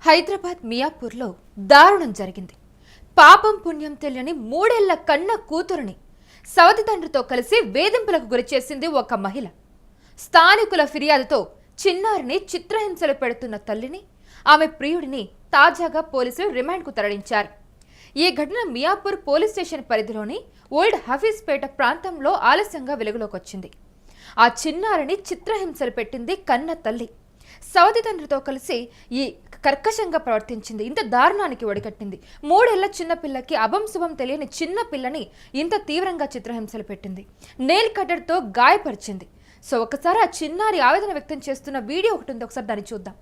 హైదరాబాద్ మియాపూర్లో దారుణం జరిగింది. పాపం పుణ్యం తెలియని 3 ఏళ్ల కన్న కూతురుని సవతి తండ్రితో కలిసి వేధింపులకు గురిచేసింది ఒక మహిళ. స్థానికుల ఫిర్యాదుతో చిన్నారిని చిత్రహింసలు పెడుతున్న తల్లిని, ఆమె ప్రియుడిని తాజాగా పోలీసులు రిమాండ్కు తరలించారు. ఈ ఘటన మియాపూర్ పోలీస్ స్టేషన్ పరిధిలోని ఓల్డ్ హఫీజ్పేట ప్రాంతంలో ఆలస్యంగా వెలుగులోకి వచ్చింది. ఆ చిన్నారిని చిత్రహింసలు పెట్టింది కన్న తల్లి. సవతి తండ్రితో కలిసి ఈ కర్కశంగా ప్రవర్తించింది. ఇంత దారుణానికి ఒడిగట్టింది. 3 ఏళ్ల చిన్న పిల్లకి అభంశుభం తెలియని చిన్న పిల్లని ఇంత తీవ్రంగా చిత్రహింసలు పెట్టింది. నెయిల్ కట్టర్తో గాయపరిచింది. సో ఒకసారి ఆ చిన్నారి ఆవేదన వ్యక్తం చేస్తున్న వీడియో ఒకటి ఉంది, ఒకసారి దాన్ని చూద్దాం.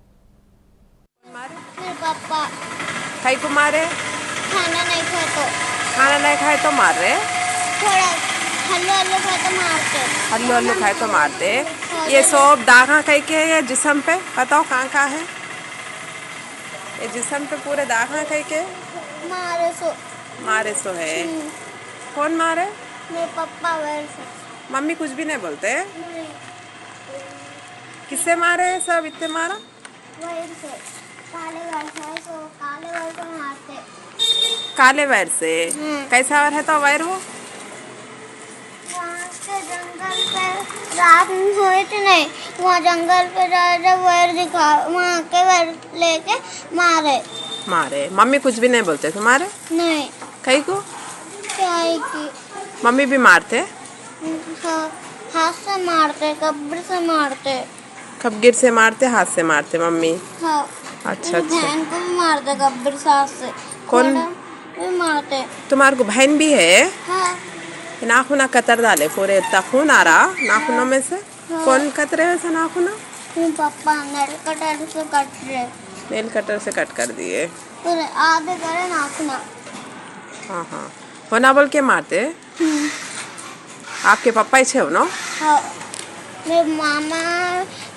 खाना नहीं खाए तो मार रहे, थोड़ा हल्लू हल्लू खाए तो मारते, हल्लू हल्लू खाए तो मारते। ये सब दागा कहीं के है जिस्म पे, बताओ कहाँ कहाँ है ये जिस्म पे? पूरे दागा कहीं के मारे सो है। कौन मारे? मेरे पापा वैसे मम्मी कुछ भी नहीं बोलते? किससे मारे सब इतने मारा? वैसे काले वैसे तो काले वैसे मारते। काले वायर से? कैसा वायर है तो वायर वो? वहाँ के जंगल पे रात में सोए थे नहीं, वहाँ जंगल पे जा वायर दिखा, वहाँ के वायर लेके मारे। मारे? मम्मी कुछ भी नहीं बोलते तुम्हारे? नहीं। कहीं को? क्या है कि मम्मी भी मारते? हाथ से मारते, कब्र से मारते। कबगिर से मारते, हाथ से मारते मम्मी? हाँ। अच्छा अच्छा। बहन को भी मारते कब्र से, हाथ से। कौन? भी मारते। तुम्हारे को बहन भी है? हाँ। नाखूना कतर डाले पूरे, इतना खून आ रहा नाखूनों में से। कौन कतरे वैसे नाखूना? पापा नेल कटर से कट रहे, नेल कटर से कट कर दिए पूरे आधे करे नाखूना। हाँ हाँ। होना बोल के मारते? आपके पापा ही छे हो ना? हाँ। मेरे मामा,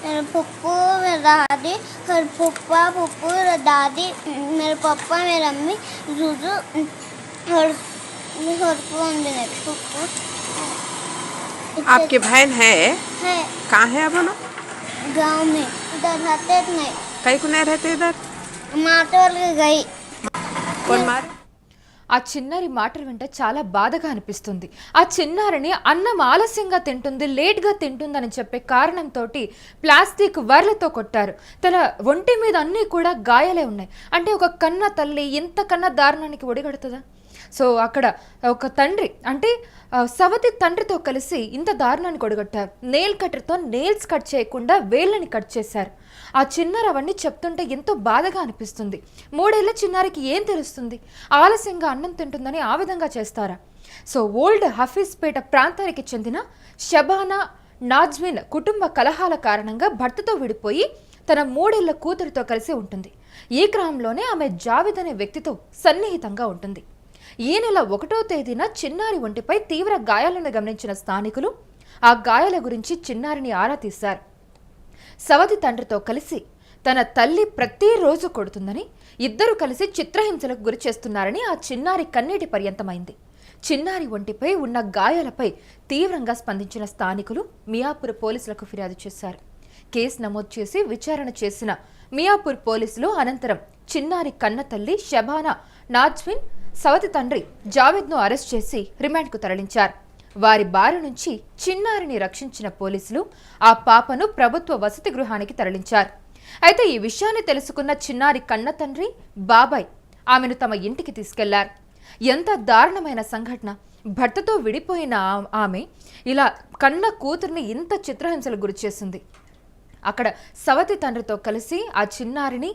मेरे पप्पू, मेरे दादी, मेरे पप्पा, पप्पू, मेरे दादी, मेरे पापा, मेरी अम्मी, जूजू और कौन भी नहीं, पप्पू। आपकी बहन है? है कहाँ है अब ना? गांव में, इधर रहते नहीं, कहीं को नहीं रहते इधर? मारते वाले गई। कौन मारे? ఆ చిన్నారి మాటలు వింటే చాలా బాధగా అనిపిస్తుంది. ఆ చిన్నారిని అన్నం ఆలస్యంగా తింటుంది, లేట్గా తింటుందని చెప్పే కారణంతో ప్లాస్టిక్ వర్లతో కొట్టారు. తన ఒంటి మీద అన్నీ కూడా గాయాలే ఉన్నాయి. అంటే ఒక కన్న తల్లి ఇంతకన్నా దారుణానికి ఒడిగడుతుందా? సో అక్కడ ఒక తండ్రి అంటే సవతి తండ్రితో కలిసి ఇంత దారుణానికి ఒడిగట్టారు. నెయిల్ కట్టర్తో నెయిల్స్ కట్ చేయకుండా వేళ్ళని కట్ చేశారు. ఆ చిన్నారి అవన్నీ చెప్తుంటే ఎంతో బాధగా అనిపిస్తుంది. 3 ఏళ్ల చిన్నారికి ఏం తెలుస్తుంది? ఆలస్యంగా అన్నం తింటుందని ఆ విధంగా చేస్తారా? సో ఓల్డ్ హఫీజ్పేట ప్రాంతానికి చెందిన షబానా నాజ్మిన్ కుటుంబ కలహాల కారణంగా భర్తతో విడిపోయి తన 3 ఏళ్ల కూతురితో కలిసి ఉంటుంది. ఈ క్రమంలోనే ఆమె జావేద్ అనే వ్యక్తితో సన్నిహితంగా ఉంటుంది. ఈ నెల 1వ తేదీన చిన్నారి ఒంటిపై తీవ్ర గాయాలను గమనించిన స్థానికులు ఆ గాయాల గురించి చిన్నారిని ఆరా తీశారు. సవతి తండ్రితో కలిసి తన తల్లి ప్రతిరోజు కొడుతుందని, ఇద్దరు కలిసి చిత్రహింసలకు గురి చేస్తున్నారని ఆ చిన్నారి కన్నీటి పర్యంతమైంది. చిన్నారి ఒంటిపై ఉన్న గాయాలపై తీవ్రంగా స్పందించిన స్థానికులు మియాపూర్ పోలీసులకు ఫిర్యాదు చేశారు. కేసు నమోదు చేసి విచారణ చేసిన మియాపూర్ పోలీసులు అనంతరం చిన్నారి కన్న తల్లి షబానా నాజ్మిన్, సవతి తండ్రి జావేద్ను అరెస్ట్ చేసి రిమాండ్కు తరలించారు. వారి బారి నుంచి చిన్నారిని రక్షించిన పోలీసులు ఆ పాపను ప్రభుత్వ వసతి గృహానికి తరలించారు. అయితే ఈ విషయాన్ని తెలుసుకున్న చిన్నారి కన్న తండ్రి బాబాయ్ ఆమెను తమ ఇంటికి తీసుకెళ్లారు. ఎంత దారుణమైన సంఘటన! భర్తతో విడిపోయిన ఆమె ఇలా కన్న కూతుర్ని ఇంత చిత్రహింసలకు గురి చేసింది. అక్కడ సవతి తండ్రితో కలిసి ఆ చిన్నారిని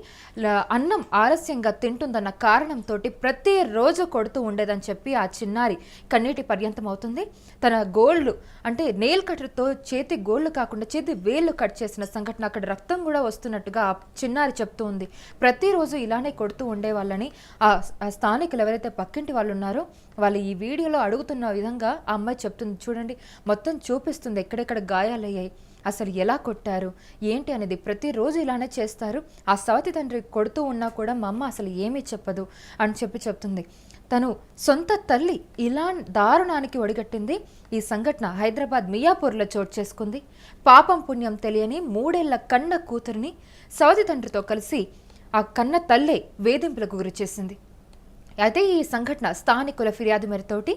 అన్నం ఆలస్యంగా తింటుందన్న కారణంతో ప్రతిరోజు కొడుతూ ఉండేదని చెప్పి ఆ చిన్నారి కన్నీటి పర్యంతం అవుతుంది. తన గోళ్ళు అంటే నెయిల్ కట్టర్తో చేతి గోళ్ళు కాకుండా చేతి వేళ్ళు కట్ చేసిన సంఘటన, అక్కడ రక్తం కూడా వస్తున్నట్టుగా ఆ చిన్నారి చెప్తూ ఉంది. ప్రతిరోజు ఇలానే కొడుతూ ఉండేవాళ్ళని ఆ స్థానికులు ఎవరైతే పక్కింటి వాళ్ళు ఉన్నారో వాళ్ళు ఈ వీడియోలో అడుగుతున్న విధంగా ఆ అమ్మాయి చెప్తుంది. చూడండి, మొత్తం చూపిస్తుంది ఎక్కడెక్కడ గాయాలయ్యాయి, అసలు ఎలా కొట్టారు ఏంటి అనేది. ప్రతిరోజు ఇలానే చేస్తారు. ఆ సవతి తండ్రి కొడుతూ ఉన్నా కూడా మా అమ్మ అసలు ఏమీ చెప్పదు అని చెప్తుంది. తను సొంత తల్లి ఇలా దారుణానికి ఒడిగట్టింది. ఈ సంఘటన హైదరాబాద్ మియాపూర్లో చోటు చేసుకుంది. పాపం పుణ్యం తెలియని 3 ఏళ్ల కన్న కూతురిని సవతి తండ్రితో కలిసి ఆ కన్న తల్లే వేధింపులకు గురి చేసింది. అయితే ఈ సంఘటన స్థానికుల ఫిర్యాదు మేరతోటి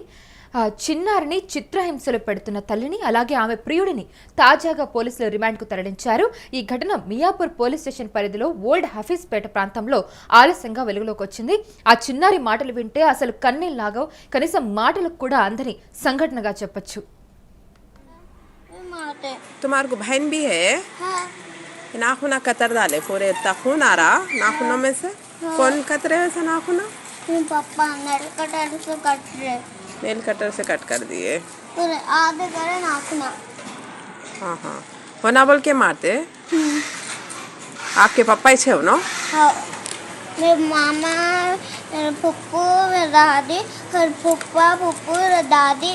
చిన్నారిని చిత్రహింసలు పెడుతున్న తల్లిని అలాగే ఆమె ప్రియుడిని తాజాగా పోలీసులు రిమాండ్కు తరలించారు. ఈ ఘటన మియాపూర్ పోలీస్ స్టేషన్ పరిధిలో ఓల్డ్ హఫీజ్పేట ప్రాంతంలో ఆలస్యంగా వెలుగులోకి వచ్చింది. ఆ చిన్నారి మాటలు వింటే అసలు కన్నీళ్లాగా కనీసం మాటలకు కూడా అందని సంఘటనగా చెప్పొచ్చు. तुम्हारे को बहन भी है? हाँ नाखूना कतर डाले पूरे, इतना खून आ रहा नाखूनों में से। कौन कतरे वैसे नाखूना? पापा नेल कटर से कट रहे, नेल कटर से कट कर दिए। पूरे आधे करे नाखूना। हाँ हाँ, होना बोल के मारते? आपके पापा ही छे हो ना? हाँ मेरे मामा, मेरे पप्पू, मेरे दादी, और पप्पा पप्पू, मेरे दादी,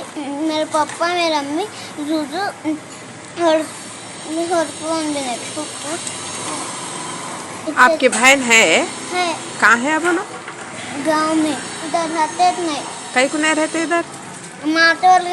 मेरे पापा, मेरी अम्मी, जूजू और कौन भी नहीं पप्पू। आपकी बहन है? है कहाँ है अब ना? गांव में, इधर रहते नहीं, कहीं को नहीं रहते इधर? माटे वाले